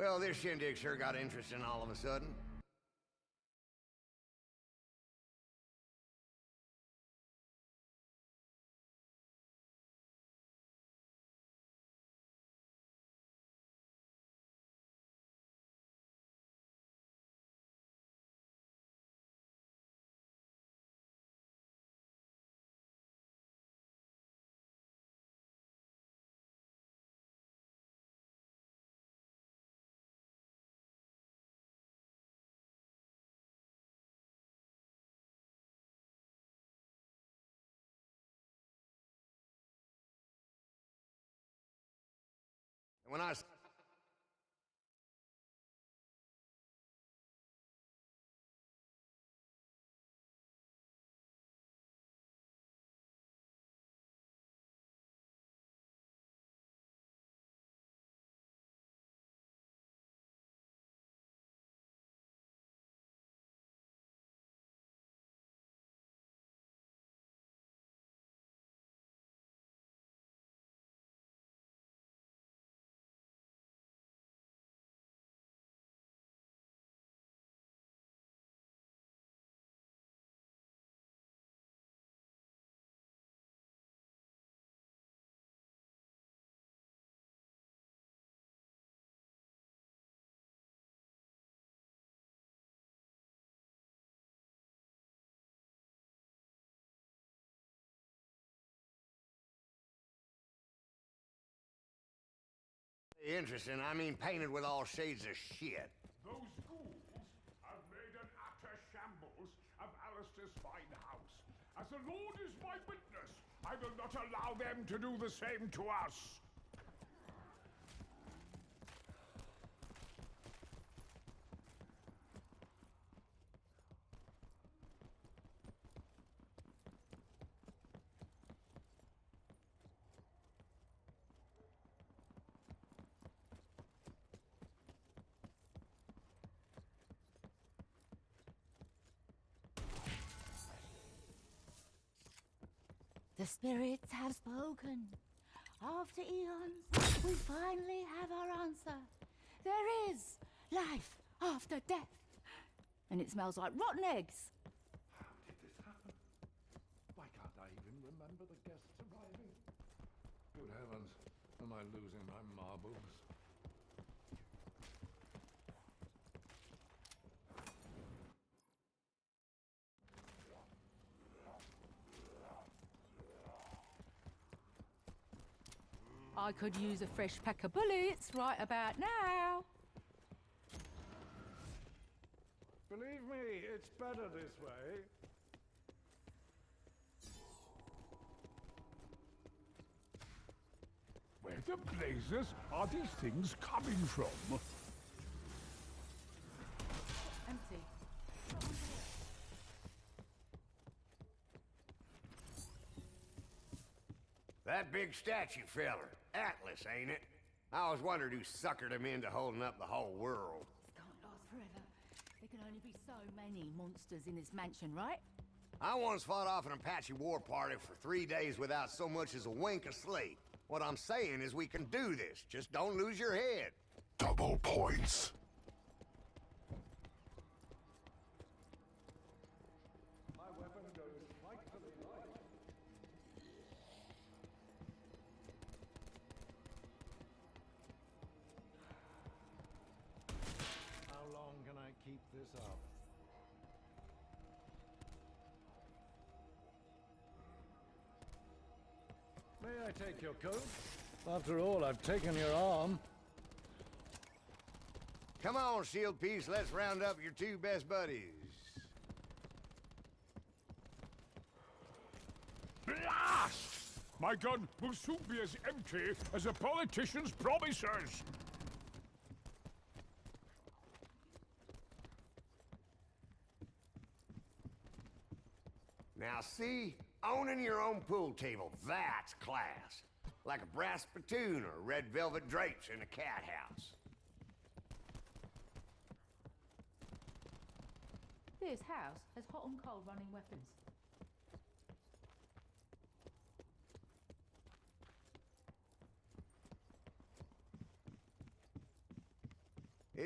Well, this shindig sure got interesting all of a sudden. When I interesting, I mean painted with all shades of shit. Those ghouls have made an utter shambles of Alistair's fine house. As the Lord is my witness, I will not allow them to do the same to us. The spirits have spoken. After eons, we finally have our answer. There is life after death. And it smells like rotten eggs. How did this happen? Why can't I even remember the guests arriving? Good heavens, am I losing my marbles? I could use a fresh pack of bullets right about now. Believe me, it's better this way. Where the blazes are these things coming from? Empty. That big statue feller, Atlas, ain't it? I always wondered who suckered him into holding up the whole world. This can't last forever. There can only be so many monsters in this mansion, right? I once fought off an Apache war party for 3 days without so much as a wink of sleep. What I'm saying is we can do this. Just don't lose your head. Double points. My weapon goes frightfully light. How long can I keep this up? May I take your coat? After all, I've taken your arm. Come on, Shield Piece, let's round up your 2 best buddies. Blast! My gun will soon be as empty as a politician's promises. Now see, owning your own pool table, that's class. Like a brass spittoon or red velvet drapes in a cat house. This house has hot and cold running weapons.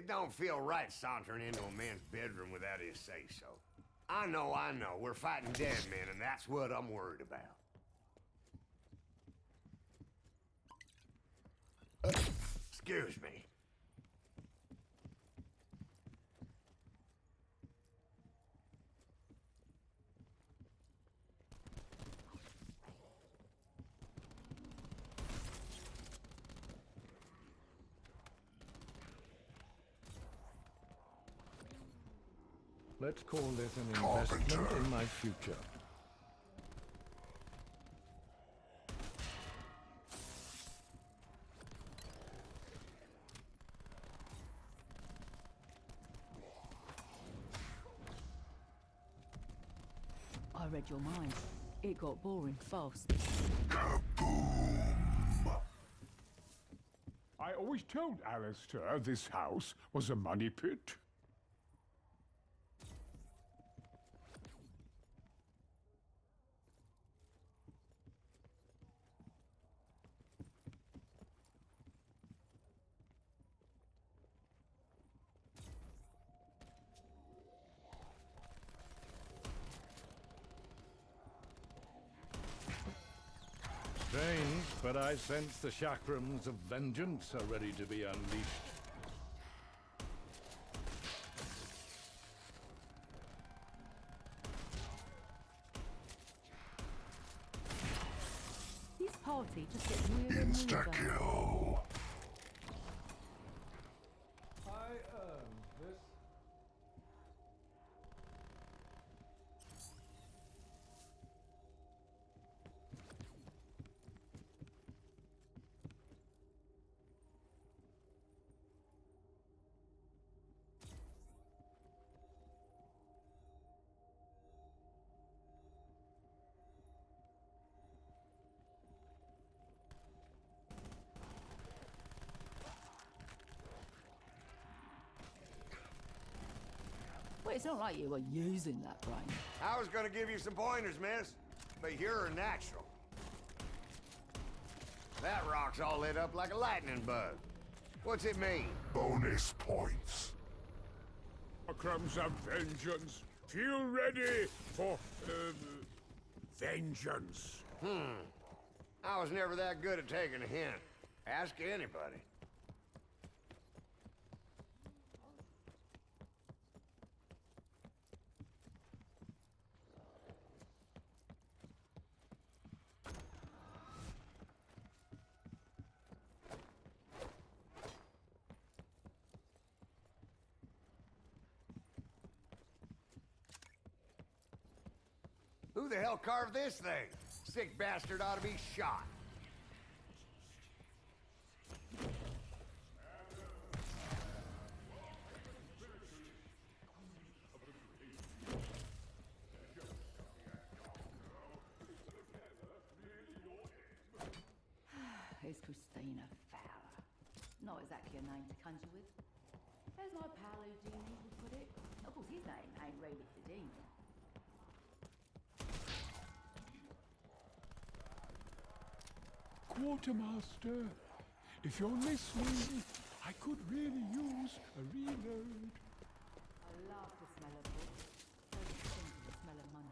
It don't feel right sauntering into a man's bedroom without his say-so. I know. We're fighting dead men, and that's what I'm worried about. Excuse me. Let's call this an investment in my future. I read your mind. It got boring fast. I always told Alistair this house was a money pit. Strange, but I sense the chakrams of vengeance are ready to be unleashed. This party just gets weirder and weirder. Insta-kill. I earned this. Well, it's not like you were using that brain. I was gonna give you some pointers, miss, but you're a natural. That rock's all lit up like a lightning bug. What's it mean? Bonus points. Crumbs of vengeance. Feel ready for, vengeance. I was never that good at taking a hint. Ask anybody. Who the hell carved this thing? Sick bastard ought to be shot. It's Christina Fowler. Not exactly a name to conjure with. As my pal Houdini would put it. Of course, his name ain't really Houdini. Quartermaster, if you're listening, I could really use a reload. I love the smell of books. So distinct the smell of money.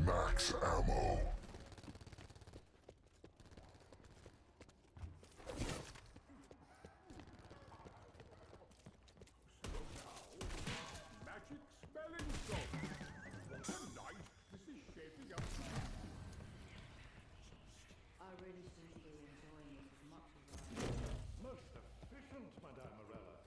Max ammo. Magic spelling stone. What a night this is shaping up to be. I really shouldn't be enjoying it as much as I... Most efficient, Madame Morella.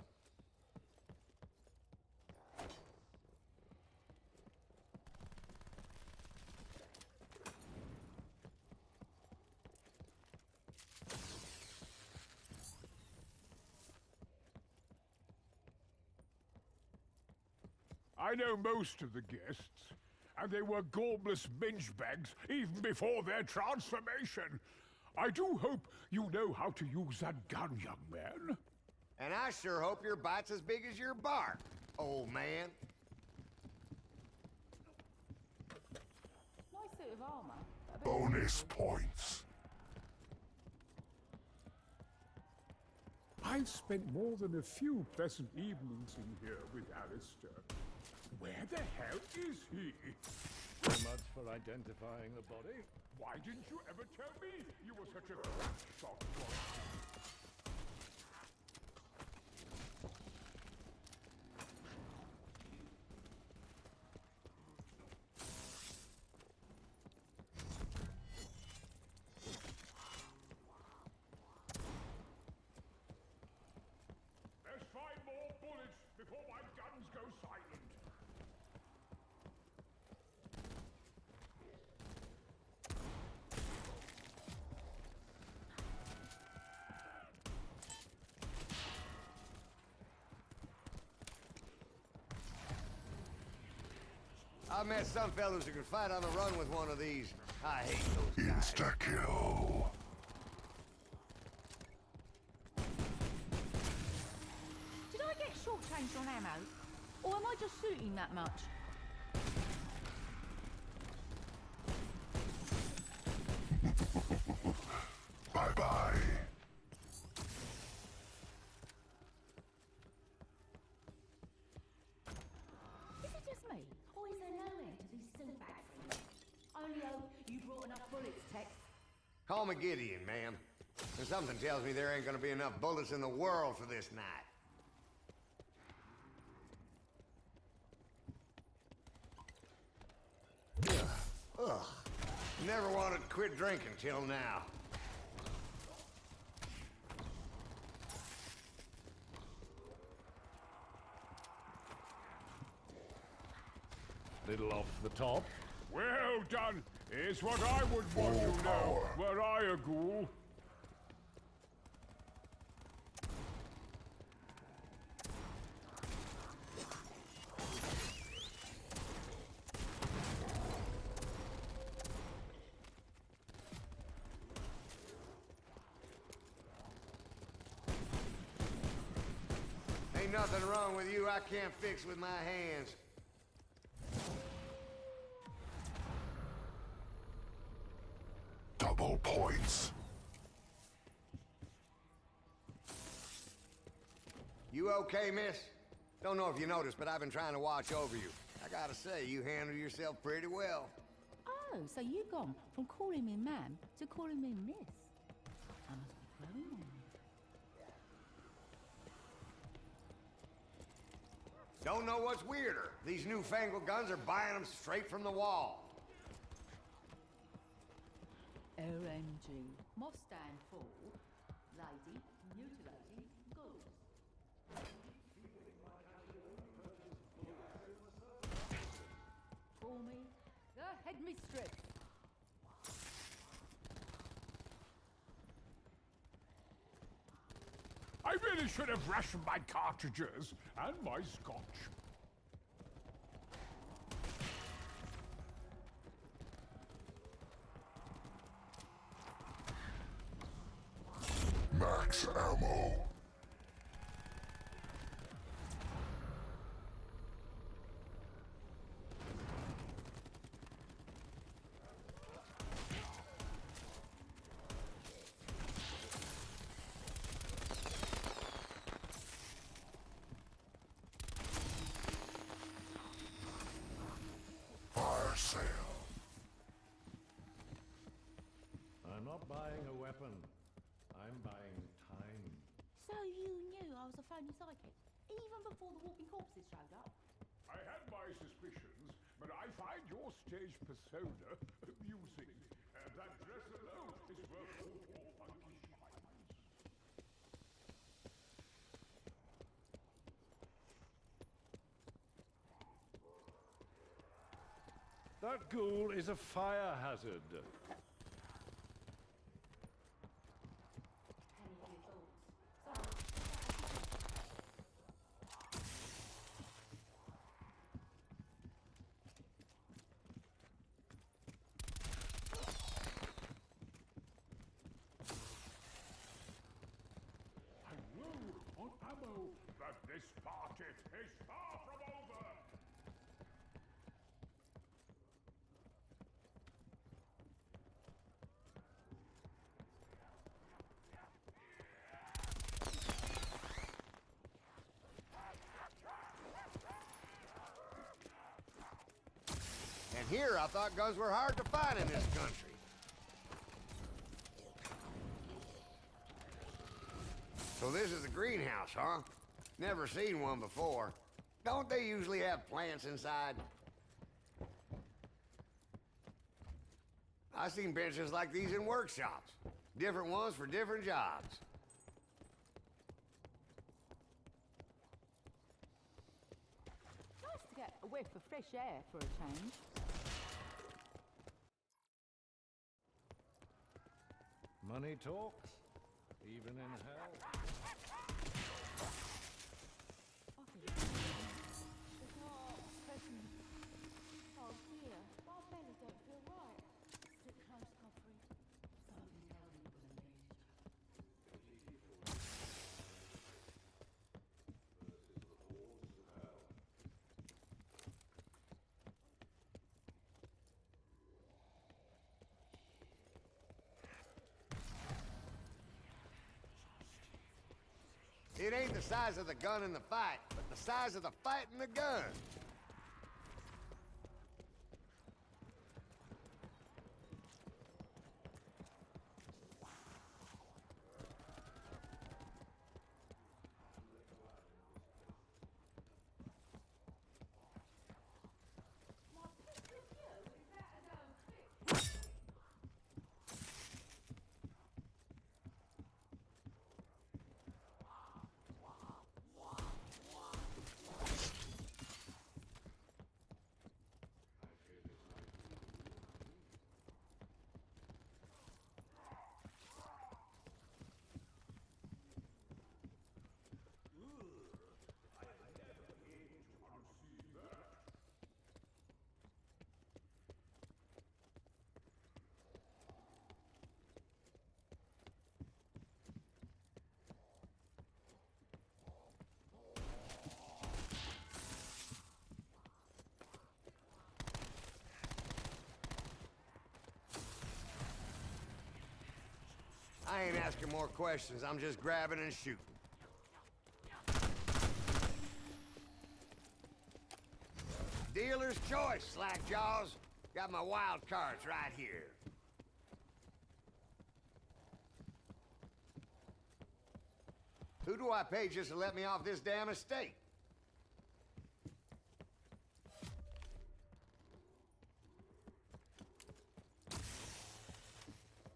I know most of the guests, and they were gormless mingebags even before their transformation. I do hope you know how to use that gun, young man. And I sure hope your bite's as big as your bark, old man. Nice suit of armour, but a Bonus points. I've spent more than a few pleasant evenings in here with Alistair. Where the hell is he? So much for identifying the body. Why didn't you ever tell me you were such a crack shot? There's 5 more bullets before my guns go silent. I've met some fellows who can fight on the run with one of these. I hate those guys. Insta-kill. Did I get shortchanged on ammo? Or am I just shooting that much? Bye-bye. Is it just me? Or is there nowhere to be still back from? Only hope you brought enough bullets, Tex. Call me Gideon, ma'am. And something tells me there ain't gonna be enough bullets in the world for this night. Ugh. Never wanted to quit drinking till now. Little off the top. Well done! Is what I would want to know, were I a ghoul. Ain't nothing wrong with you I can't fix with my hands. Double points. You okay, miss? Don't know if you noticed, but I've been trying to watch over you. I gotta say, you handle yourself pretty well. Oh, so you've gone from calling me ma'am to calling me miss. I must be growing on you. Don't know what's weirder. These newfangled guns are buying them straight from the wall. LMG must stand for Lady Mutilating Ghouls. Call me the headmistress. I really should have rationed my cartridges and my scotch. Max ammo. Fire sale. I'm not buying a weapon. I'm buying time. So you knew I was a phony psychic, even before the walking corpses showed up? I had my suspicions, but I find your stage persona amusing. That dress alone is worth all 4 funky shines. That ghoul is a fire hazard. Any of your thoughts? Sorry. I'm low on ammo, but this party is far from over. And here I thought guns were hard to find in this country. So this is the greenhouse, huh? Never seen one before. Don't they usually have plants inside? I've seen benches like these in workshops. Different ones for different jobs. Nice to get a whiff of fresh air for a change. Money talks, even in hell. Oh dear, my belly don't feel right. Sit close, Godfrey. Something tells me it was a news. It ain't the size of the gun in the fight, but the size of the fight in the gun. I ain't asking more questions, I'm just grabbing and shooting. Dealer's choice, Slackjaws. Got my wild cards right here. Who do I pay just to let me off this damn estate?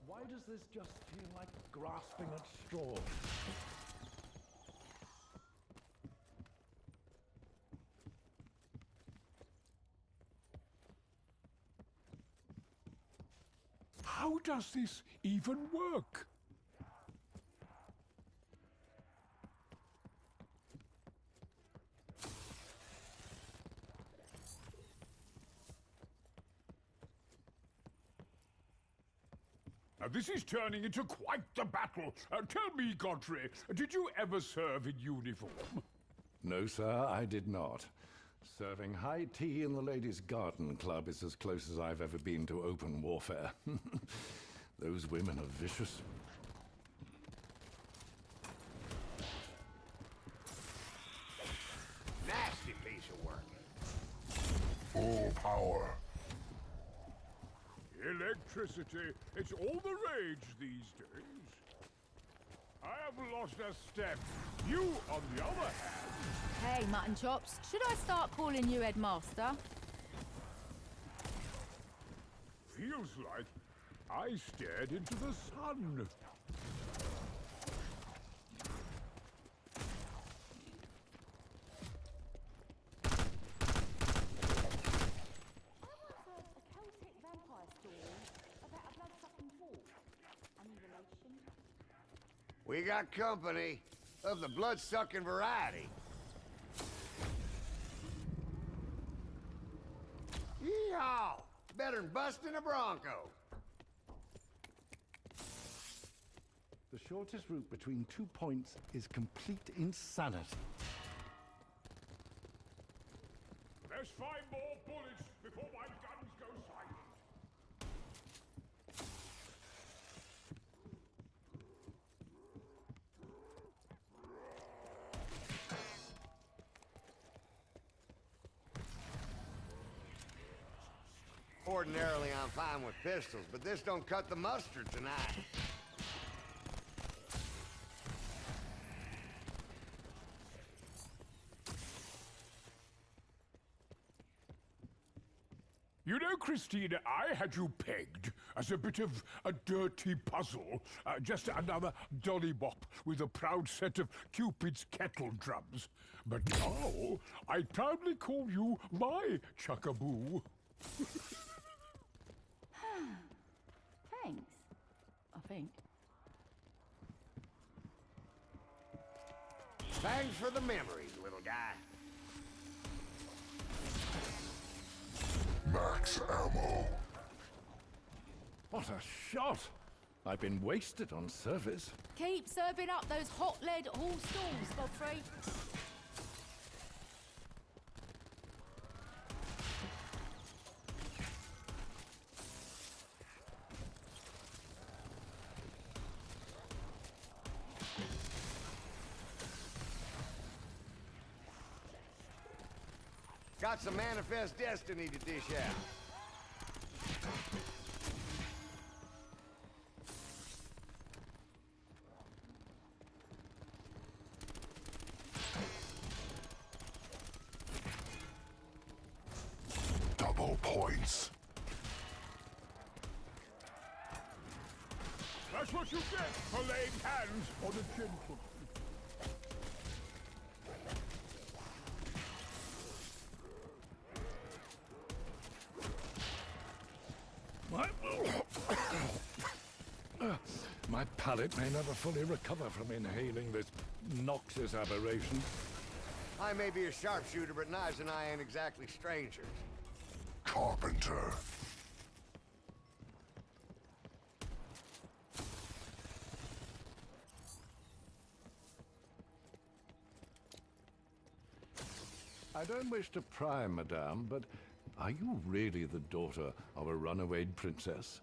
Why does this just feel like grasping at straws? How does this even work? Now, this is turning into quite the battle. Tell me, Godfrey, did you ever serve in uniform? No, sir, I did not. Serving high tea in the Ladies' Garden Club is as close as I've ever been to open warfare. Those women are vicious. Nasty piece of work. Full power. Electricity, it's all the rage these days. I have lost a step. You, on the other hand... Hey, mutton chops, should I start calling you headmaster? Feels like I stared into the sun. We got company of the blood-sucking variety. Yeehaw! Better than busting a bronco. The shortest route between 2 points is complete insanity. Let's find more bullets before my guns go silent. Ordinarily, I'm fine with pistols, but this don't cut the mustard tonight. You know, Christina, I had you pegged as a bit of a dirty puzzle. Just another dollybop with a proud set of Cupid's kettle drums. But now, I proudly call you my Chuckaboo. Thanks, I think. Thanks for the memories, little guy. Max ammo. What a shot! I've been wasted on service. Keep serving up those hot lead all stalls, Godfrey. Got some manifest destiny to dish out. Double points. That's what you get for laying hands on a gentleman. My palate may never fully recover from inhaling this noxious aberration. I may be a sharpshooter, but knives and I ain't exactly strangers. Carpenter. I don't wish to pry, madame, but are you really the daughter of a runaway princess?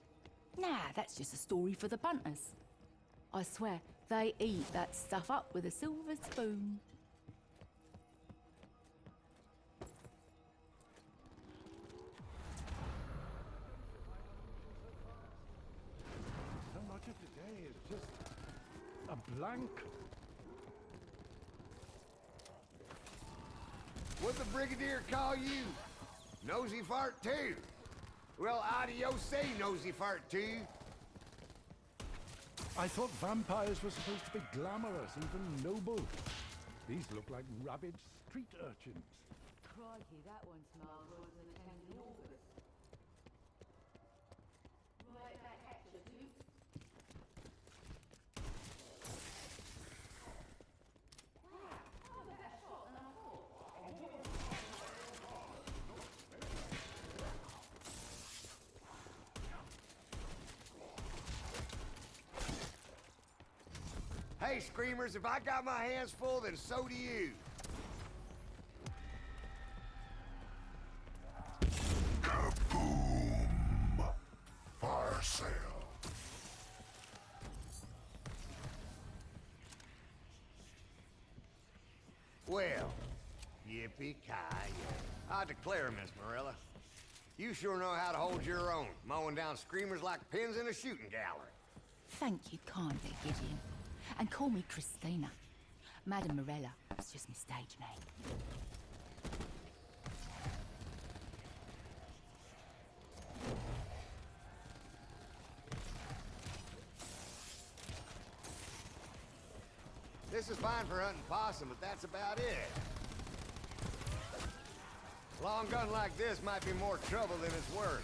Nah, that's just a story for the punters. I swear, they eat that stuff up with a silver spoon. So much of today is just a blank. What'd the Brigadier call you? Nosy fart too. Well, adios, nosy fart too. I thought vampires were supposed to be glamorous, even noble. These look like rabid street urchins. Crikey, that one smells worse than a tender August. Right back at you, dude. Hey, Screamers, if I got my hands full, then so do you. Kaboom! Fire sale. Well, yippee-ki-yay. I declare, Miss Morella, you sure know how to hold your own, mowing down Screamers like pins in a shooting gallery. Thank you kindly, Gideon. And call me Christina. Madame Morella is just my stage name. This is fine for hunting possum, but that's about it. A long gun like this might be more trouble than it's worth.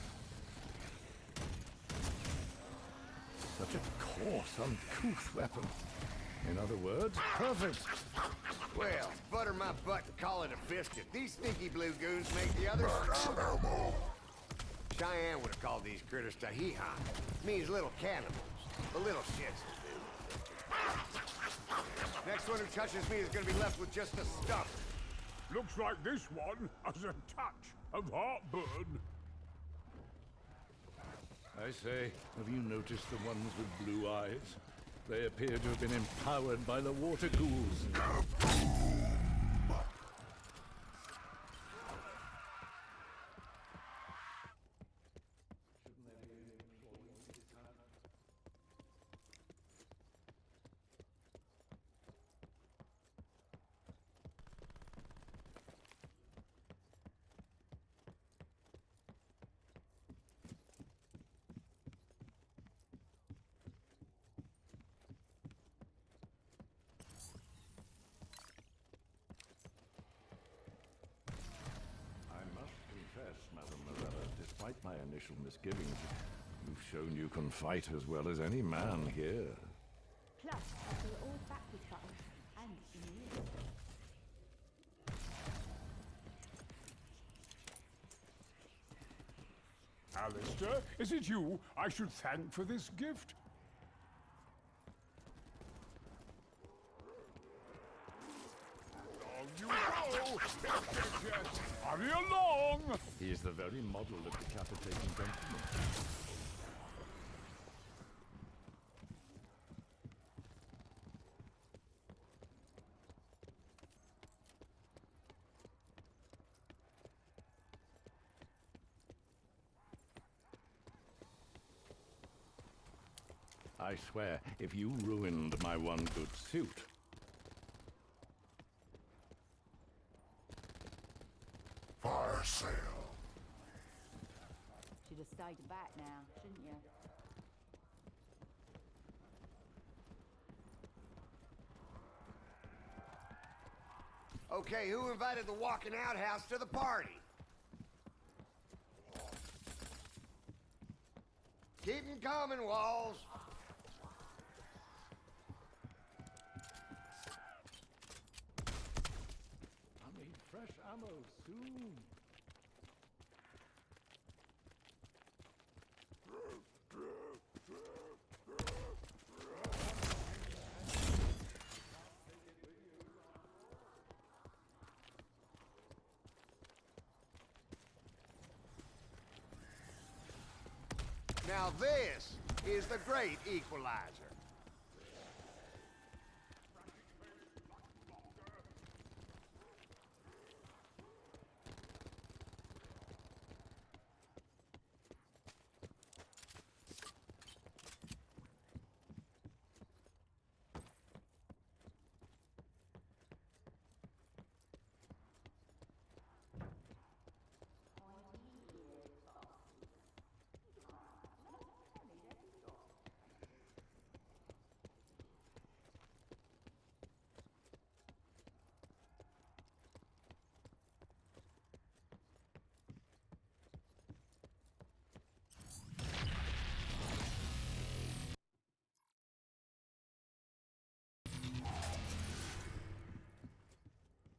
Such a coarse, uncouth weapon. In other words, perfect. Well, butter my butt and call it a biscuit. These sneaky blue goons make the others Max stronger. ammo. Cheyenne would have called these critters Tahihon. Means little cannibals. The little shits will do. Next one who touches me is gonna be left with just a stump. Looks like this one has a touch of heartburn. I say, have you noticed the ones with blue eyes? They appear to have been empowered by the water ghouls. despite my initial misgivings, you've shown you can fight as well as any man here. Plus, I do it all backwards buttons and in ears. Alistair, is it you I should thank for this gift? On you go! Hurry along! He is the very model of decapitating gentleman. I swear, if you ruined my one good suit... Fire sale. Should have stayed back now, shouldn't you? Okay, who invited the walking outhouse to the party? Keep 'em coming, Walls. I need fresh ammo soon. Now this is the great equalizer.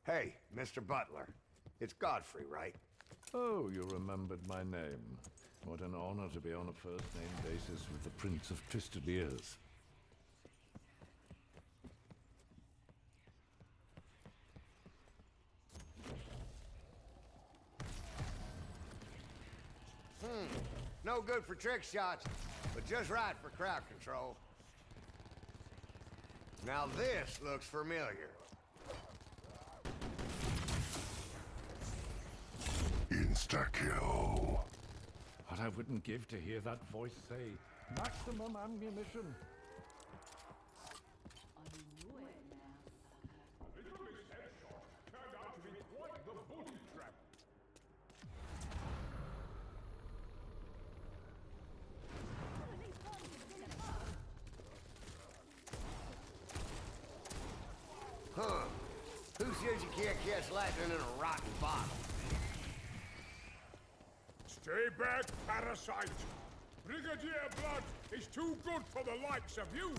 Hey, Mr. Butler. It's Godfrey, right? Oh, you remembered my name. What an honor to be on a first-name basis with the Prince of Twisted Ears. No good for trick shots, but just right for crowd control. Now this looks familiar. Insta-kill. What I wouldn't give to hear that voice say, maximum ammunition. Little headshot turned out to be quite the booty trap. Huh. Who says you can't catch lightning in a rotten bottle? Stay back, parasite! Brigadier Blood is too good for the likes of you!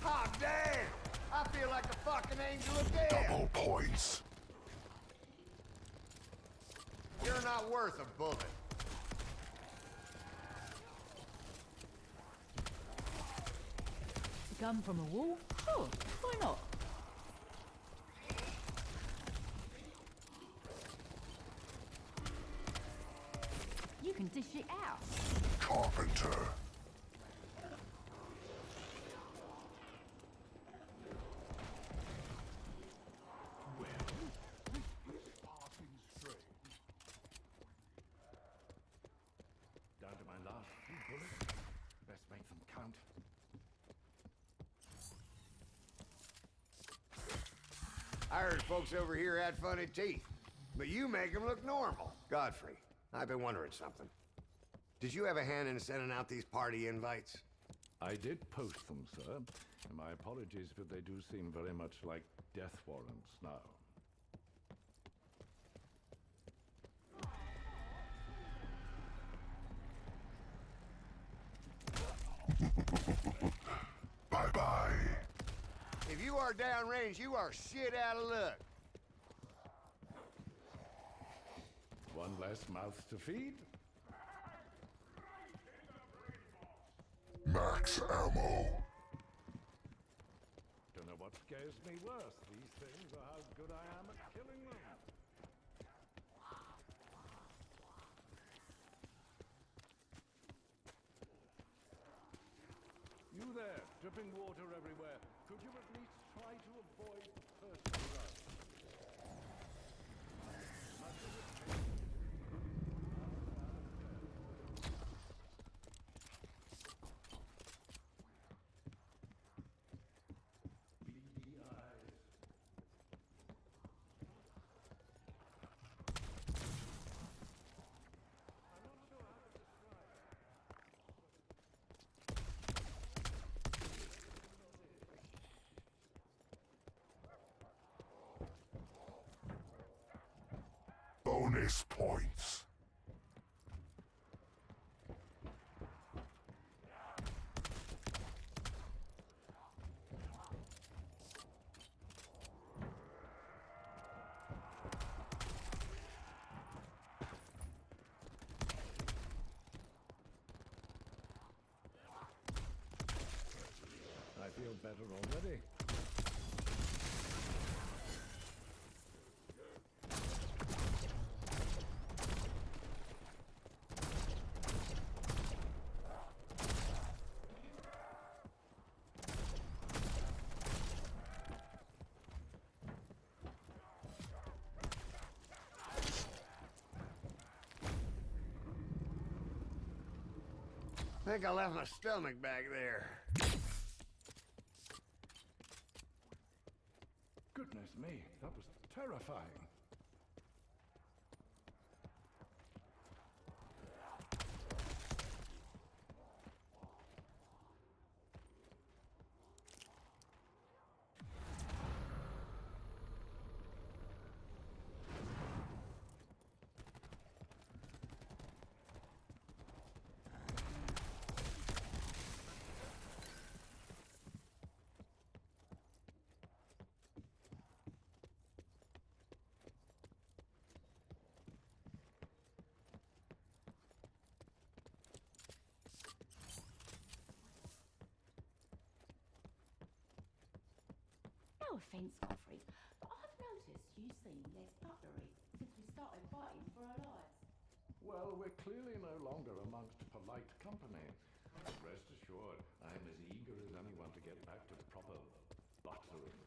Oh, damn! I feel like a fucking angel of death! Double points. You're not worth a bullet. Gun from a wall? Sure, why not? You can dish it out. Carpenter. Down to my last few bullets. Best make them count. I heard folks over here had funny teeth, but you make them look normal. Godfrey, I've been wondering something. Did you have a hand in sending out these party invites? I did post them, sir. And my apologies, but they do seem very much like death warrants now. you are downrange, you are shit out of luck. One less mouth to feed. Max ammo. Don't know what scares me worse, these things, or how good I am at killing them. You there, dripping water everywhere. Could you at least try to avoid the first rush? Much as it pains me to beady eyes. I'm not sure how to describe it. Bonus points. I feel better already. I think I left my stomach back there. Goodness me, that was terrifying. No offence, Godfrey, but I've noticed you seem less buttery since we started fighting for our lives. Well, we're clearly no longer amongst polite company. Rest assured, I am as eager as anyone to get back to proper buttering.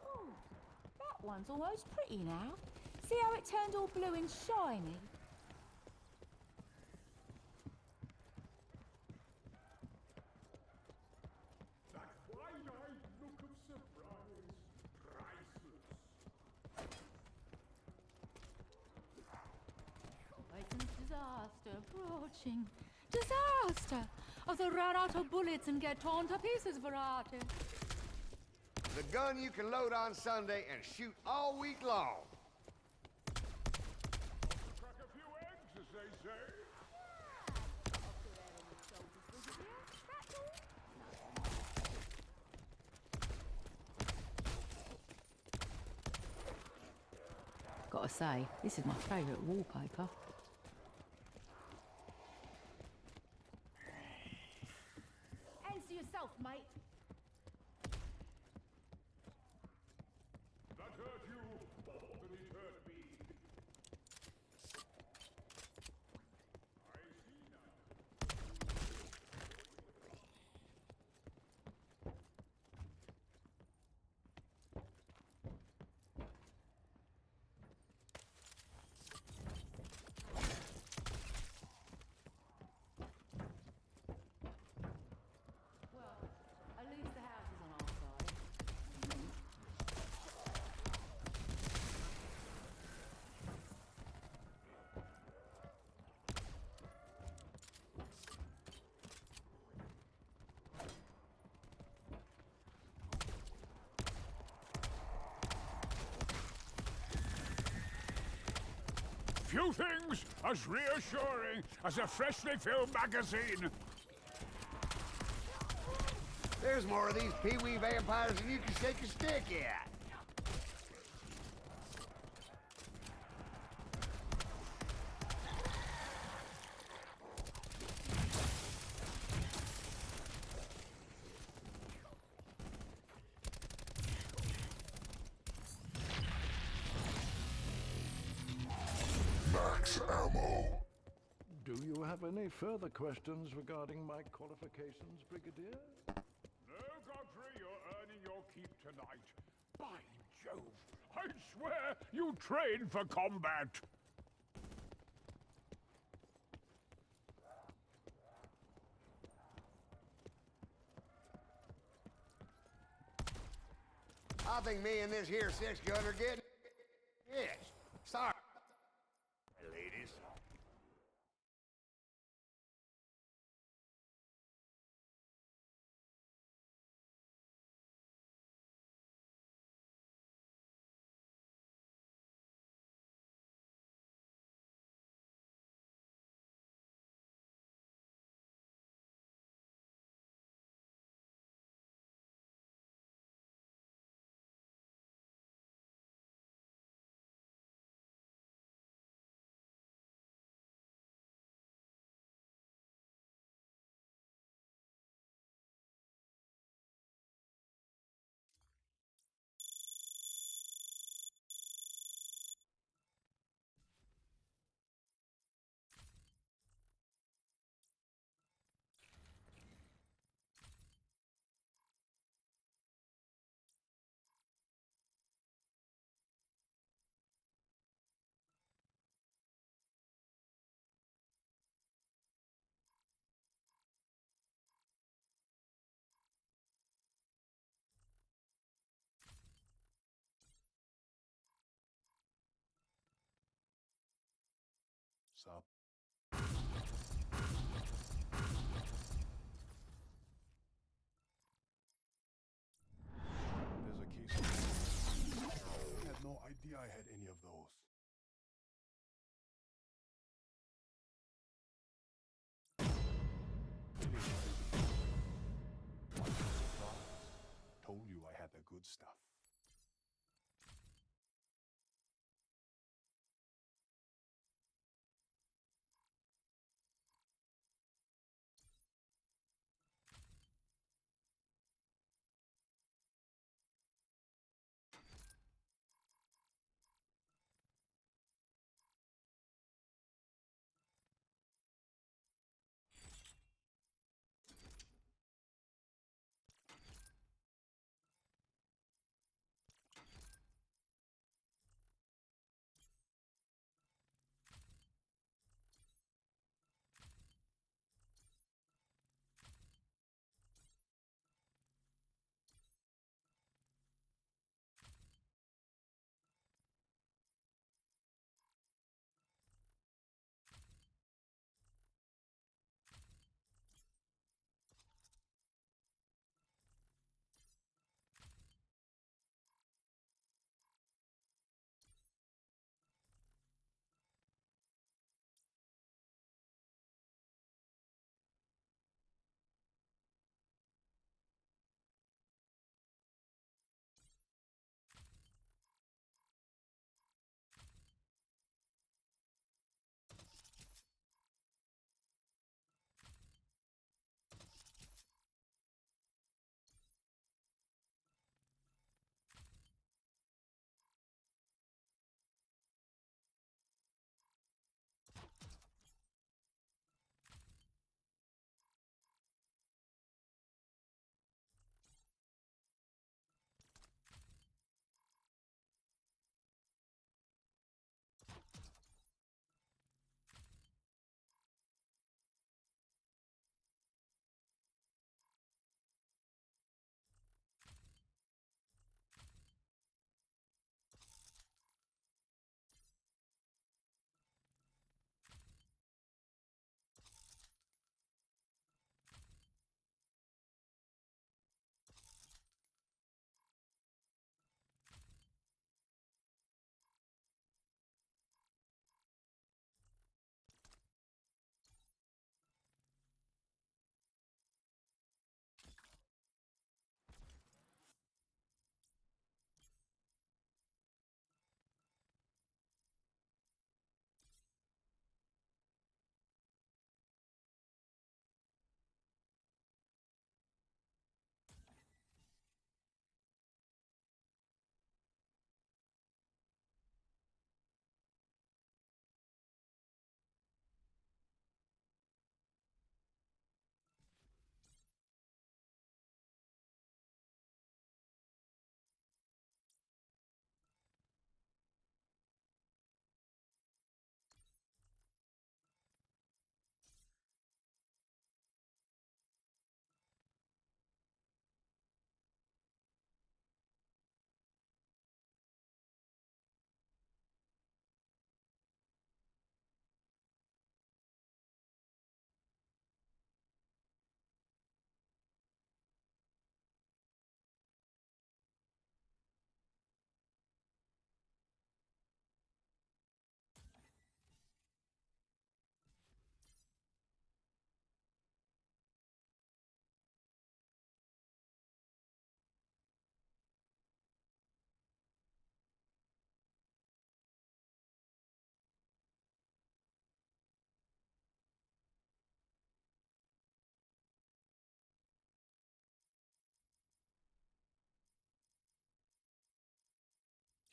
Oh, that one's almost pretty now. See how it turned all blue and shiny? That wide-eyed look of surprise, priceless. Titan's disaster approaching. Disaster! As they run out of bullets and get torn to pieces, variety. The gun you can load on Sunday and shoot all week long. Crack a few eggs, as they say. Gotta say, this is my favourite wallpaper. Answer yourself, mate. That hurt you more than it hurt me. I see now. Well, at Few things as reassuring as a freshly filled magazine. There's more of these pee-wee vampires than you can shake a stick at. Max ammo. Do you have any further questions regarding my qualifications, Brigadier? No, Godfrey, you're earning your keep tonight. By Jove, I swear you trained for combat. I think me and this here six-gun are getting... Yes. Sorry. Ladies. Sup? There's a case of... I had no idea I had any of those. Anyway, told you I had the good stuff.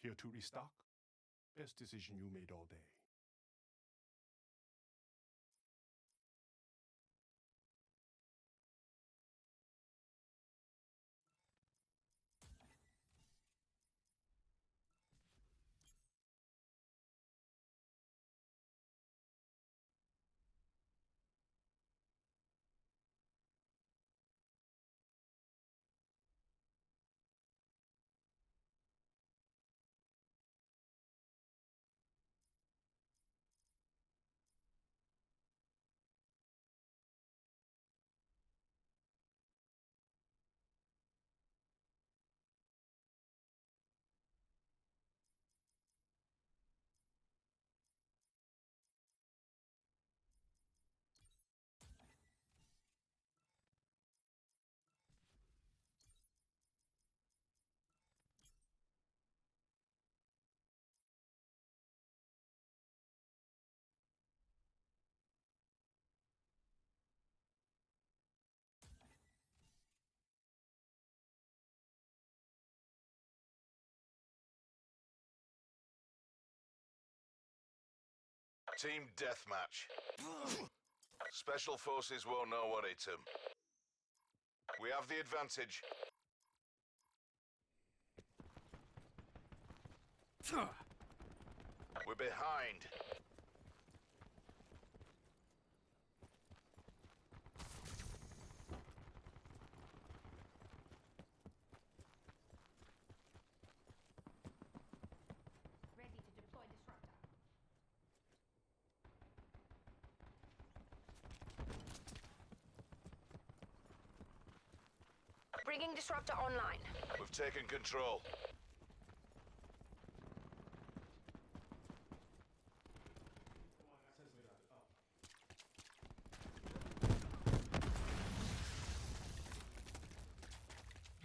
Here to restock? Best decision you made all day. Team deathmatch. Special Forces won't know what hit 'em. We have the advantage. We're behind. Ready to deploy disruptor. Bringing disruptor online. We've taken control.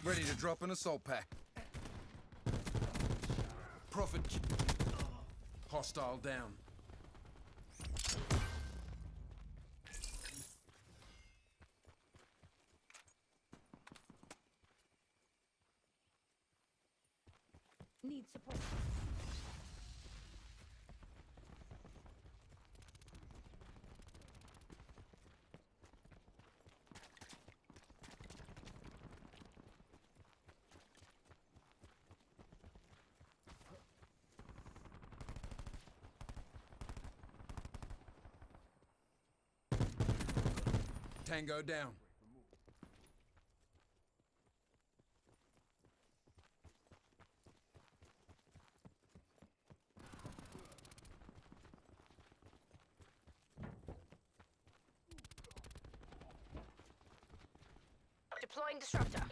Ready to drop an assault pack. Prophet. Hostile down. Need support. Tango down. Deploying disruptor.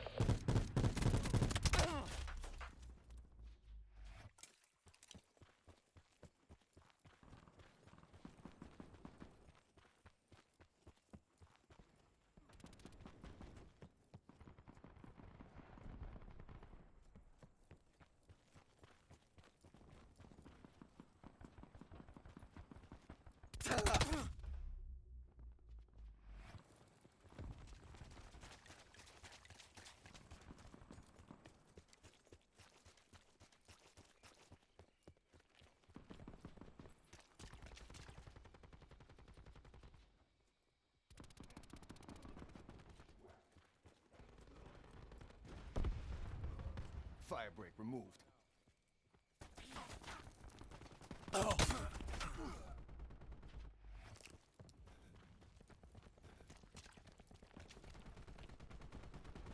Firebreak removed.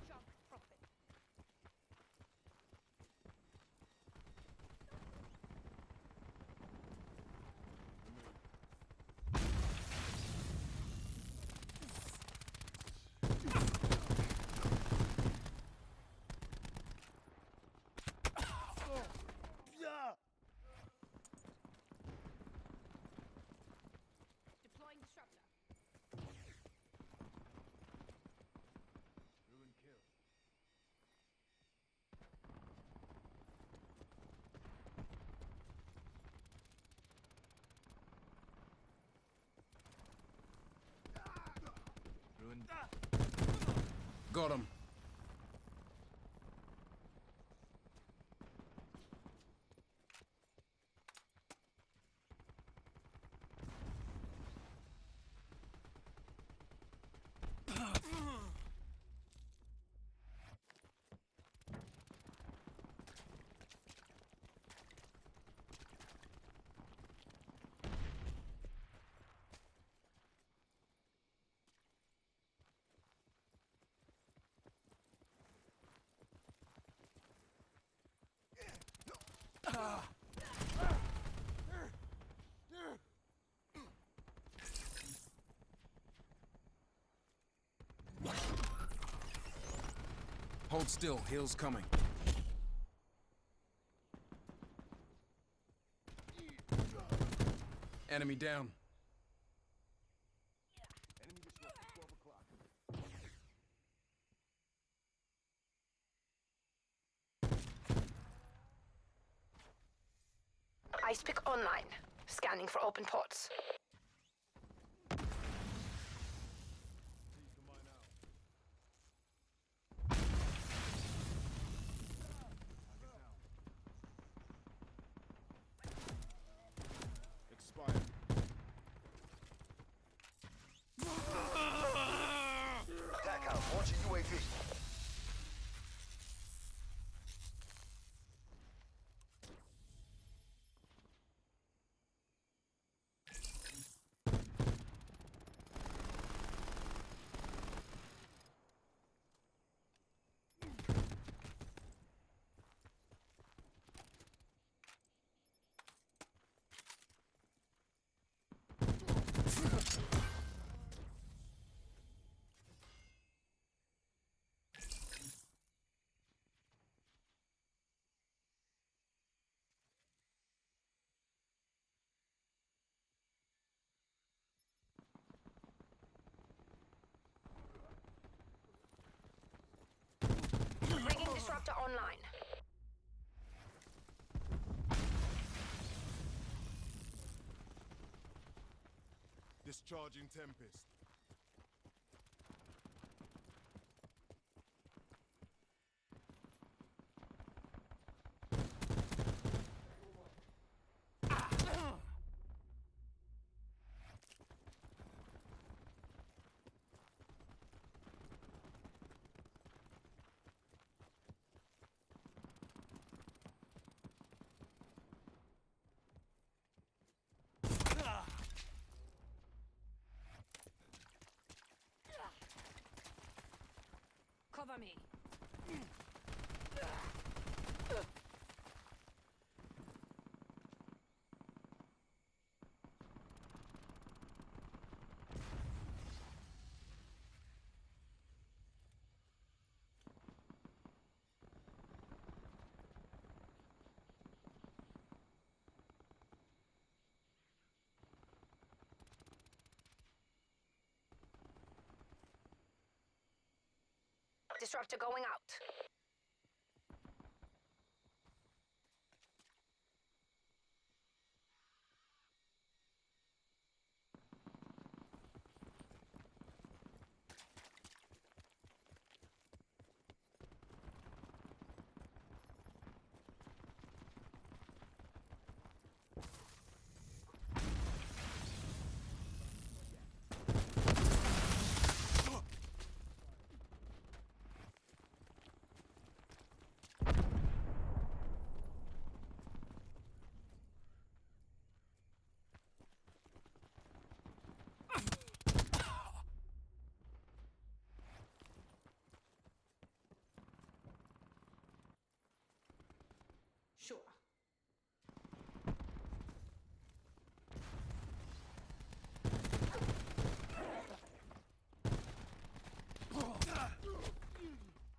Shock prophet. Deploying disruptor. Ruin kill. Ruin. Got him. Hold still, heal's coming. Enemy down. Enemy disrupted 12 o'clock. Ice pick online. Scanning for open ports. Expired. Attack out. Launching UAV. Bringing disruptor online. Discharging Tempest. Cover me. Disruptor going out. Sure.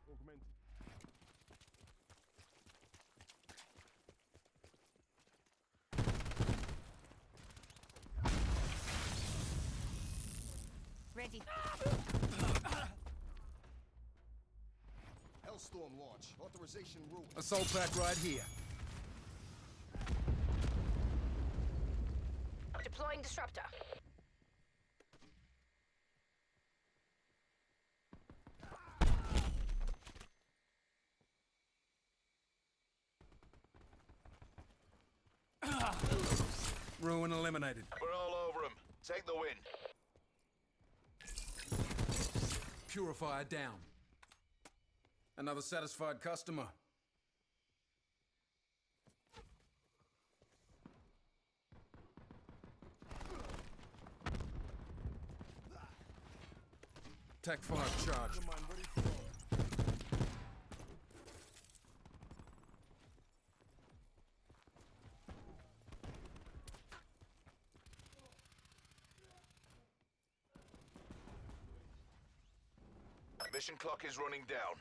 Augmented. Ready. Hellstorm launch. Authorization ruined. Assault pack right here. Deploying disruptor. Ruin eliminated. We're all over him. Take the win. Purifier down. Another satisfied customer. Tech 5 charged. Mine ready for launch. Mission clock is running down.